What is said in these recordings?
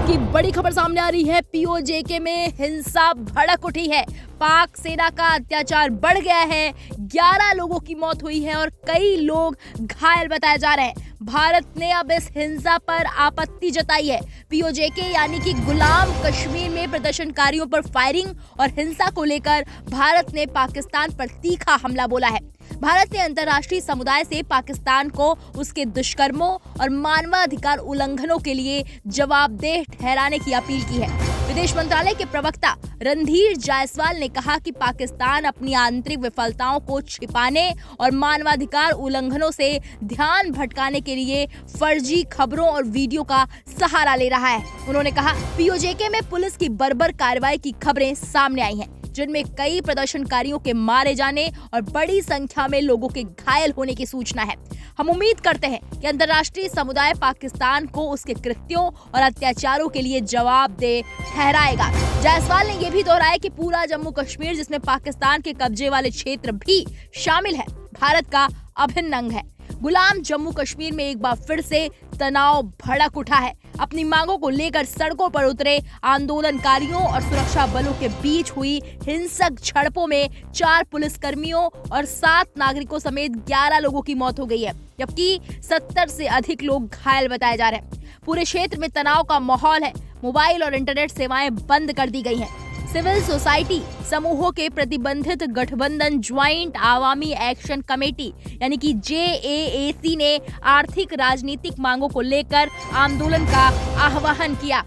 की बड़ी खबर सामने आ रही है। पीओजेके में हिंसा भड़क उठी है। पाक सेना का अत्याचार बढ़ गया है। 11 लोगों की मौत हुई है और कई लोग घायल बताए जा रहे हैं। भारत ने अब इस हिंसा पर आपत्ति जताई है। पीओजेके यानी कि गुलाम कश्मीर में प्रदर्शनकारियों पर फायरिंग और हिंसा को लेकर भारत ने पाकिस्तान पर तीखा हमला बोला है। भारत ने अंतर्राष्ट्रीय समुदाय से पाकिस्तान को उसके दुष्कर्मों और मानवाधिकार उल्लंघनों के लिए जवाबदेह ठहराने की अपील की है। विदेश मंत्रालय के प्रवक्ता रणधीर जायसवाल ने कहा कि पाकिस्तान अपनी आंतरिक विफलताओं को छिपाने और मानवाधिकार उल्लंघनों से ध्यान भटकाने के लिए फर्जी खबरों और वीडियो का सहारा ले रहा है। उन्होंने कहा, पीओजेके में पुलिस की बर्बर कार्रवाई की खबरें सामने आई हैं, जिनमें कई प्रदर्शनकारियों के मारे जाने और बड़ी संख्या में लोगों के घायल होने की सूचना है। हम उम्मीद करते हैं कि अंतर्राष्ट्रीय समुदाय पाकिस्तान को उसके कृत्यों और अत्याचारों के लिए जवाबदेह ठहराएगा। जायसवाल ने यह भी दोहराया कि पूरा जम्मू कश्मीर, जिसमें पाकिस्तान के कब्जे वाले क्षेत्र भी शामिल है, भारत का अभिन्न अंग है। गुलाम जम्मू कश्मीर में एक बार फिर से तनाव भड़क उठा है। अपनी मांगों को लेकर सड़कों पर उतरे आंदोलनकारियों और सुरक्षा बलों के बीच हुई हिंसक झड़पों में 4 पुलिसकर्मियों और 7 नागरिकों समेत 11 लोगों की मौत हो गई है, जबकि 70 से अधिक लोग घायल बताए जा रहे हैं। पूरे क्षेत्र में तनाव का माहौल है। मोबाइल और इंटरनेट सेवाएं बंद कर दी गई हैं। सिविल सोसाइटी समूहों के प्रतिबंधित गठबंधन ज्वाइंट आवामी एक्शन कमेटी यानी कि JAAC ने आर्थिक राजनीतिक मांगों को लेकर आंदोलन का आह्वान किया।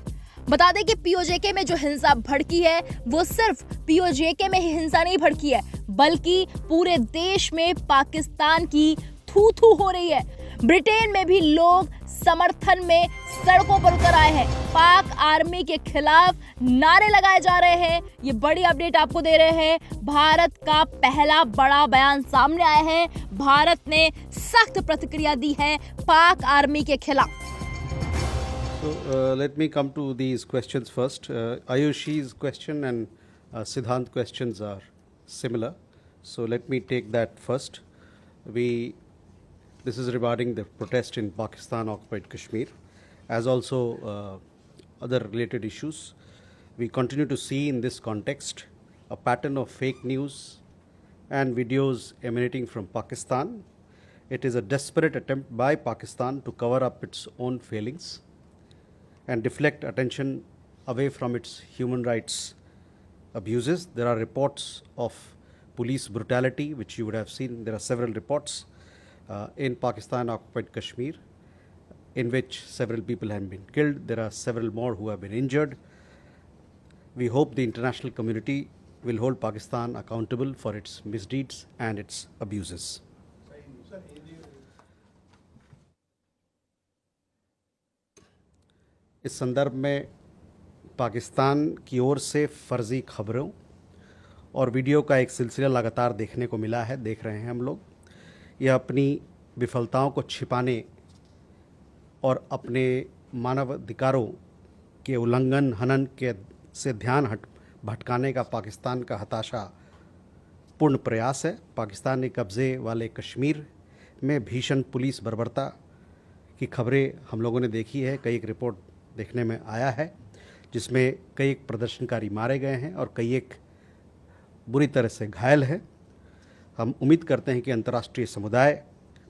बता दें कि पीओजेके में जो हिंसा भड़की है वो सिर्फ पीओजेके में ही हिंसा नहीं भड़की है, बल्कि पूरे देश में पाकिस्तान की थू थू हो रही है। ब्रिटेन में भी लोग समर्थन में सड़कों पर उतर आए हैं। पाक आर्मी के खिलाफ नारे लगाए जा रहे हैं। ये बड़ी अपडेट आपको दे रहे हैं। भारत का पहला बड़ा बयान सामने आया है। भारत ने सख्त प्रतिक्रिया दी है पाक आर्मी के खिलाफ। So let me come to these questions first. Ayushi's question and Siddhant questions are similar. So let me take that first. This is regarding the protest in Pakistan occupied Kashmir, as also other related issues. We continue to see in this context a pattern of fake news and videos emanating from Pakistan. It is a desperate attempt by Pakistan to cover up its own failings and deflect attention away from its human rights abuses. There are reports of police brutality, which you would have seen. There are several reports in Pakistan occupied Kashmir, in which several people have been killed. There are several more who have been injured. We hope the international community will hold Pakistan accountable for its misdeeds and its abuses. इस संदर्भ में पाकिस्तान की ओर से फर्जी खबरों और video का एक सिलसिला लगातार देखने को मिला है, देख रहे हैं हम लोग। यह अपनी विफलताओं को छिपाने और अपने मानवाधिकारों के उल्लंघन हनन के से ध्यान भटकाने का पाकिस्तान का हताशापूर्ण प्रयास है। पाकिस्तान ने कब्ज़े वाले कश्मीर में भीषण पुलिस बर्बरता की खबरें हम लोगों ने देखी है। कई एक रिपोर्ट देखने में आया है जिसमें कई एक प्रदर्शनकारी मारे गए हैं और कई एक बुरी तरह से घायल हैं। हम उम्मीद करते हैं कि अंतर्राष्ट्रीय समुदाय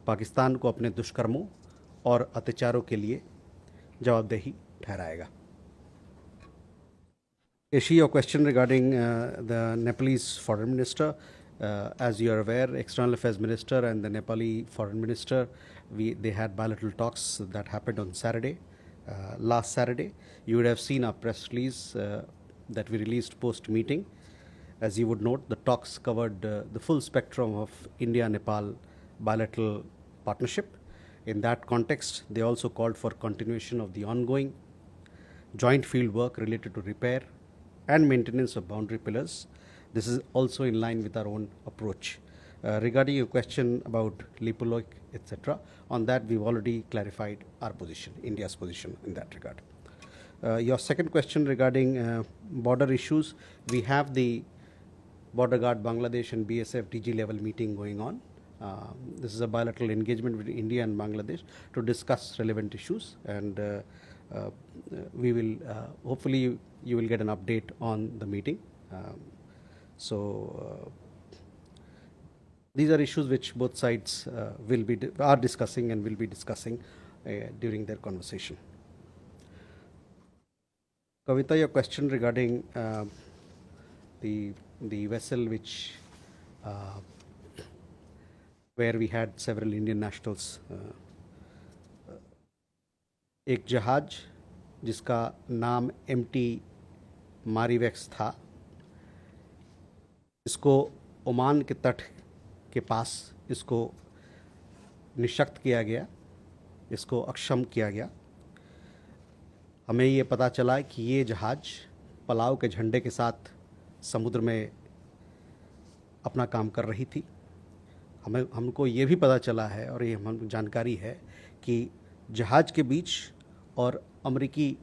पाकिस्तान को अपने दुष्कर्मों और अत्याचारों के लिए जवाबदेही ठहराएगा। Ishi, your question regarding the Nepalese foreign minister. As you are aware, external affairs minister and the Nepali foreign minister, they had bilateral talks that happened on Saturday, last Saturday. You would have seen our press release that we released post-meeting. As you would note, the talks covered the full spectrum of India-Nepal bilateral partnership. In that context, they also called for continuation of the ongoing joint field work related to repair and maintenance of boundary pillars. This is also in line with our own approach. Regarding your question about Lipulok, etc., on that we've already clarified our position, India's position in that regard. Your second question regarding border issues, we have the Border Guard Bangladesh and BSF DG level meeting going on. This is a bilateral engagement with India and Bangladesh to discuss relevant issues, and we will hopefully you will get an update on the meeting. These are issues which both sides are discussing and will be discussing during their conversation. Kavita, your question regarding the vessel which where we had several Indian nationals. एक जहाज जिसका नाम MT मारीवेक्स था, इसको Oman के तट के पास इसको निशक्त किया गया, इसको अक्षम किया गया। हमें ये पता चला कि ये जहाज पलाव के झंडे के साथ समुद्र में अपना काम कर रही थी। हमको ये भी पता चला है और ये हम जानकारी है कि जहाज के बीच और अमेरिकी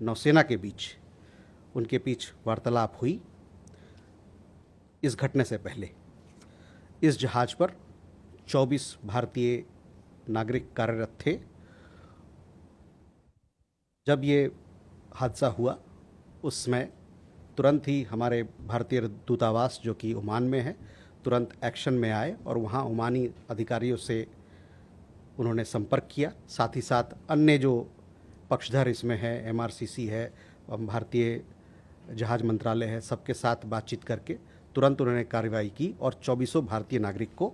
नौसेना के बीच उनके बीच वार्तालाप हुई। इस घटने से पहले इस जहाज पर 24 भारतीय नागरिक कार्यरत थे। जब ये हादसा हुआ उस समय तुरंत ही हमारे भारतीय दूतावास जो कि ओमान में है तुरंत एक्शन में आए और वहाँ ओमानी अधिकारियों से उन्होंने संपर्क किया। साथ ही साथ अन्य जो पक्षधर इसमें है, MRCC है, भारतीय जहाज मंत्रालय है, सबके साथ बातचीत करके तुरंत उन्होंने कार्रवाई की और 24 भारतीय नागरिक को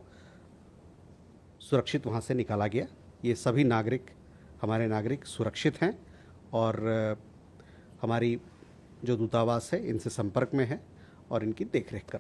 सुरक्षित वहाँ से निकाला गया। ये सभी नागरिक हमारे नागरिक सुरक्षित हैं और हमारी जो दूतावास है इनसे संपर्क में है और इनकी देखरेख कर